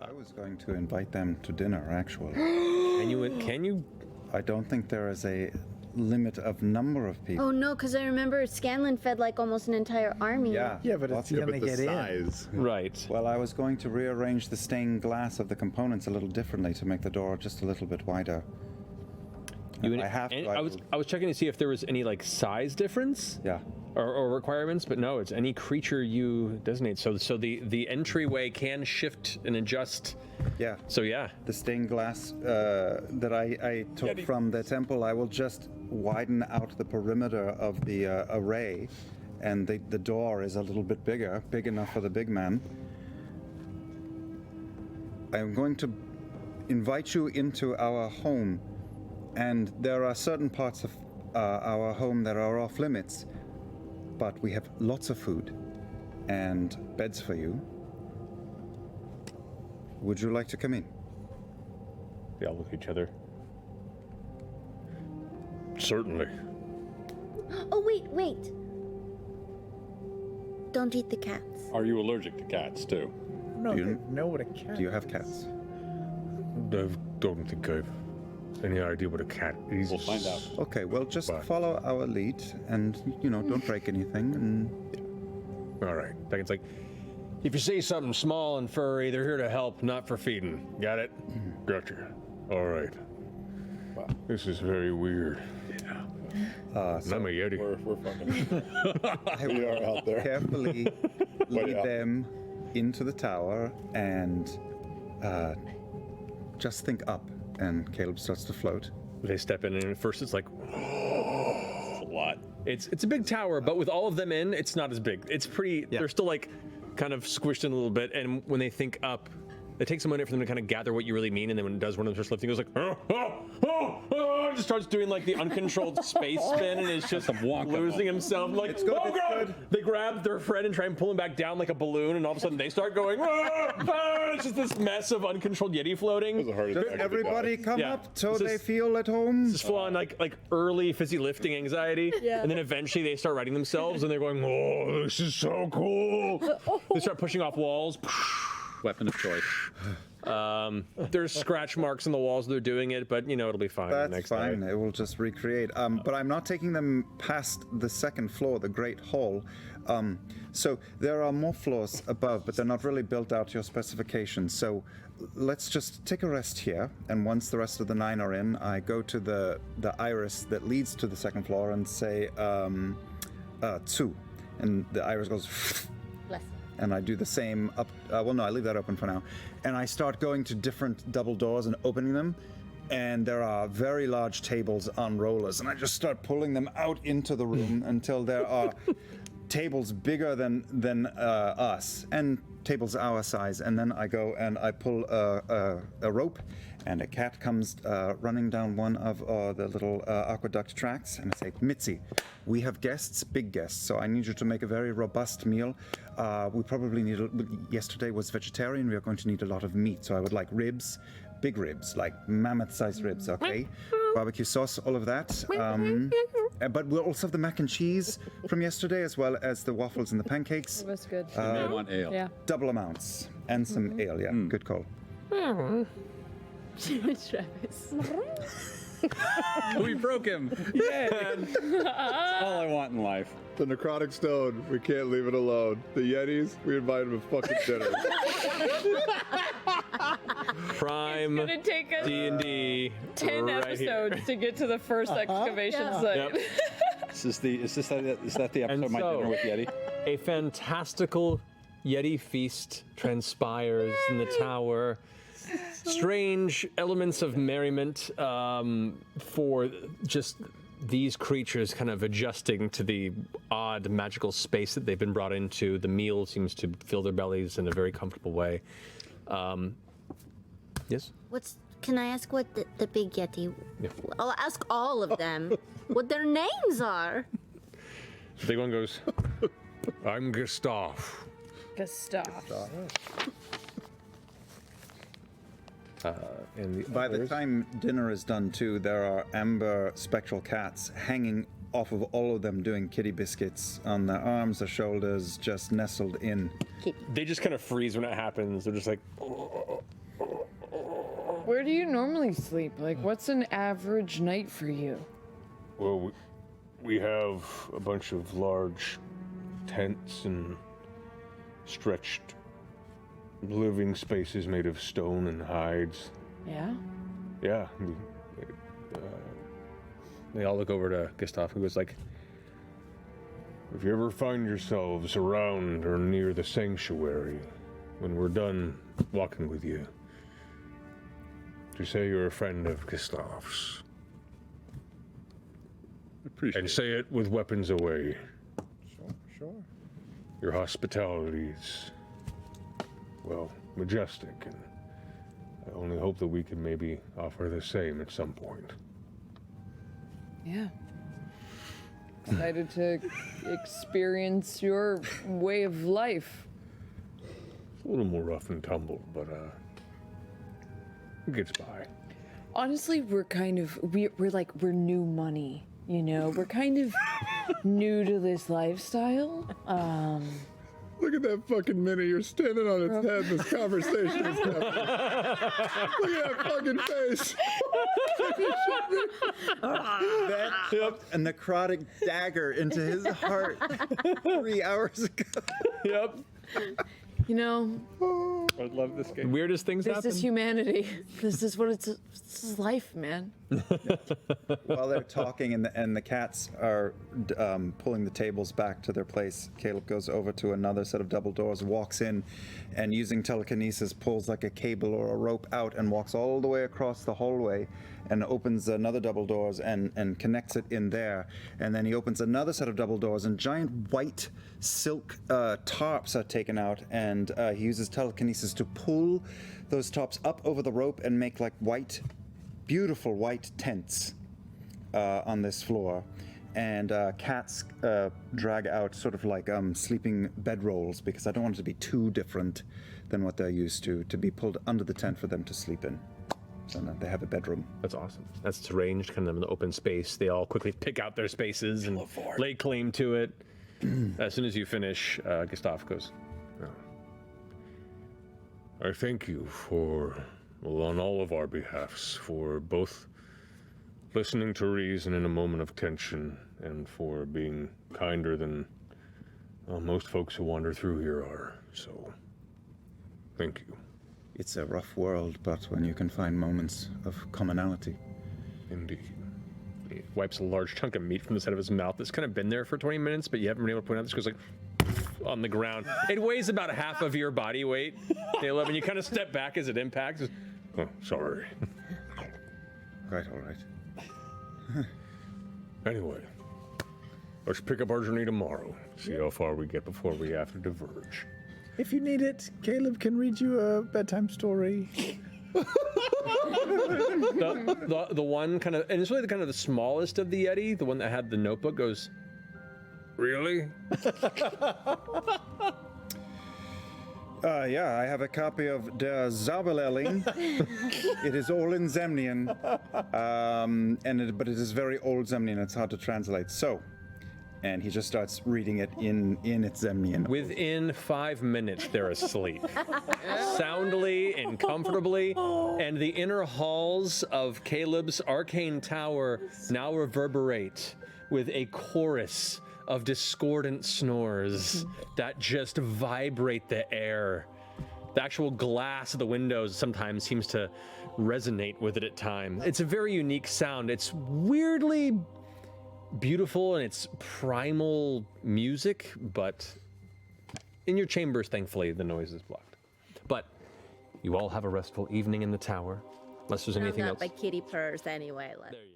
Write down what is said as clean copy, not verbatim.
I was going to invite them to dinner, actually. Can you? I don't think there is a limit of number of people. Oh no, because I remember Scanlan fed like almost an entire army. Yeah. Yeah, but it's gonna get in. Right. Well, I was going to rearrange the stained glass of the components a little differently to make the door just a little bit wider. I was checking to see if there was any like size difference. Yeah. Or requirements, but no, it's any creature you designate. So the entryway can shift and adjust. Yeah. So yeah. The stained glass that I took from the temple, I will just widen out the perimeter of the array, and the door is a little bit bigger, big enough for the big man. I'm going to invite you into our home, and there are certain parts of our home that are off limits, but we have lots of food and beds for you. Would you like to come in? They all look at each other. Certainly. Oh, wait. Don't eat the cats. Are you allergic to cats, too? No, they know what a cat Do you have cats? I don't think I've any idea what a cat is. We'll find out. Okay, well, just follow our lead and, don't break anything. And All right. Beckon's like, if you see something small and furry, they're here to help, not for feeding. Got it? Gotcha. All right. Wow. This is very weird. so I'm a Yeti. We're fucking. We are out there. carefully lead yeah. them into the tower and just think up. And Caleb starts to float. They step in, and at first it's like, A lot. it's a big tower, but with all of them in, it's not as big. It's pretty, they're still like kind of squished in a little bit, and when they think up, it takes a minute for them to kind of gather what you really mean, and then when it does, one of them starts lifting, it goes like, just starts doing like the uncontrolled space spin, and is just losing himself. Like, It's good, oh it's god! good. They grab their friend and try and pull him back down like a balloon, and all of a sudden they start going. It's just this mess of uncontrolled Yeti floating. Does everybody come Yeah. up so This they is- feel at home? This is full on like early fizzy lifting anxiety, and then eventually they start righting themselves, and they're going, "Oh, this is so cool!" They start pushing off walls. Weapon of choice. There's scratch marks on the walls. They're doing it, but it'll be fine. That's next fine. Day. It will just recreate. But I'm not taking them past the second floor, the Great Hall. So there are more floors above, but they're not really built out to your specifications. So let's just take a rest here. And once the rest of the 9 are in, I go to the iris that leads to the second floor and say, 2. And the iris goes, Bless. and I do the same up. Well, no, I leave that open for now. And I start going to different double doors and opening them. And there are very large tables on rollers. And I just start pulling them out into the room until there are tables bigger than us and tables our size. And then I go and I pull a rope, and a cat comes running down one of the little aqueduct tracks. And I say, Mitzi, we have guests, big guests, so I need you to make a very robust meal. We probably need, yesterday was vegetarian, we are going to need a lot of meat. So I would like ribs, big ribs, like mammoth-sized ribs, okay? Barbecue sauce, all of that. But we'll also have the mac and cheese from yesterday, as well as the waffles and the pancakes. That's good. I want ale. Yeah. Double amounts. And some ale, yeah. Good call. Travis. We broke him. Yay! That's all I want in life. The necrotic stone, we can't leave it alone. The Yetis, we invite them to fucking dinner. Prime It'd take us D&D 10 right episodes here. to get to the first excavation site. Yep. Is that the episode of My Dinner with Yeti? A fantastical Yeti feast transpires in the tower. Strange elements of merriment for just these creatures kind of adjusting to the odd magical space that they've been brought into. The meal seems to fill their bellies in a very comfortable way. Yes? Can I ask what the big Yeti? Yeah. I'll ask all of them what their names are. The big one goes, I'm Gustav. Gustav. And By the time dinner is done, too, there are amber spectral cats hanging off of all of them, doing kitty biscuits on their arms, their shoulders, just nestled in. they just kind of freeze when it happens. They're just like, Where do you normally sleep? Like, what's an average night for you? Well, we have a bunch of large tents and stretched living spaces made of stone and hides. Yeah? Yeah. They all look over to Gustav, who was like, if you ever find yourselves around or near the sanctuary, when we're done walking with you, to say you're a friend of Gustav's. Appreciate And say it with weapons away. Sure. Your hospitality is, well, majestic, and I only hope that we can maybe offer the same at some point. Yeah. Excited to experience your way of life. It's a little more rough and tumble, but it gets by. Honestly, we're kind of we're new money, you know? We're kind of new to this lifestyle. Look at that fucking minute. You're standing on its head. This conversation is happening. Look at that fucking face. That a necrotic dagger into his heart 3 hours ago. Yep. You know, I love this game. Weirdest things this happen. is humanity. This is what this is life, man. While they're talking and the cats are pulling the tables back to their place, Caleb goes over to another set of double doors, walks in, and using telekinesis pulls like a cable or a rope out and walks all the way across the hallway and opens another double doors and connects it in there. And then he opens another set of double doors and giant white silk tarps are taken out, and he uses telekinesis to pull those tarps up over the rope and make like white, beautiful white tents on this floor. And cats drag out sort of like sleeping bedrolls, because I don't want it to be too different than what they're used to be pulled under the tent for them to sleep in. So no, they have a bedroom. That's awesome. That's arranged kind of in the open space. They all quickly pick out their spaces and lay claim to it. As soon as you finish, Gustav goes, I thank you for, well, on all of our behalfs, for both listening to reason in a moment of tension and for being kinder than most folks who wander through here are. So, thank you. It's a rough world, but when you can find moments of commonality. Indeed. he wipes a large chunk of meat from the side of his mouth that's kind of been there for 20 minutes, but you haven't been able to point out. This goes like on the ground. It weighs about half of your body weight, Caleb, and you kind of step back as it impacts. Oh, sorry. Right, all right. Anyway, let's pick up our journey tomorrow. See how far we get before we have to diverge. If you need it, Caleb can read you a bedtime story. The one kind of, and it's really the kind of the smallest of the Yeti, the one that had the notebook, goes, Really? Yeah, I have a copy of Der Zauberlehrling. It is all in Zemnian, but it is very old Zemnian. It's hard to translate. So, and he just starts reading it in its Zemnian. within 5 minutes, they're asleep. Soundly and comfortably, and the inner halls of Caleb's arcane tower now reverberate with a chorus of discordant snores that just vibrate the air. The actual glass of the windows sometimes seems to resonate with it at times. It's a very unique sound. It's weirdly beautiful in its primal music, but in your chambers, thankfully, the noise is blocked. But you all have a restful evening in the tower, unless there's anything I'm else. not by kitty purrs anyway. There you go.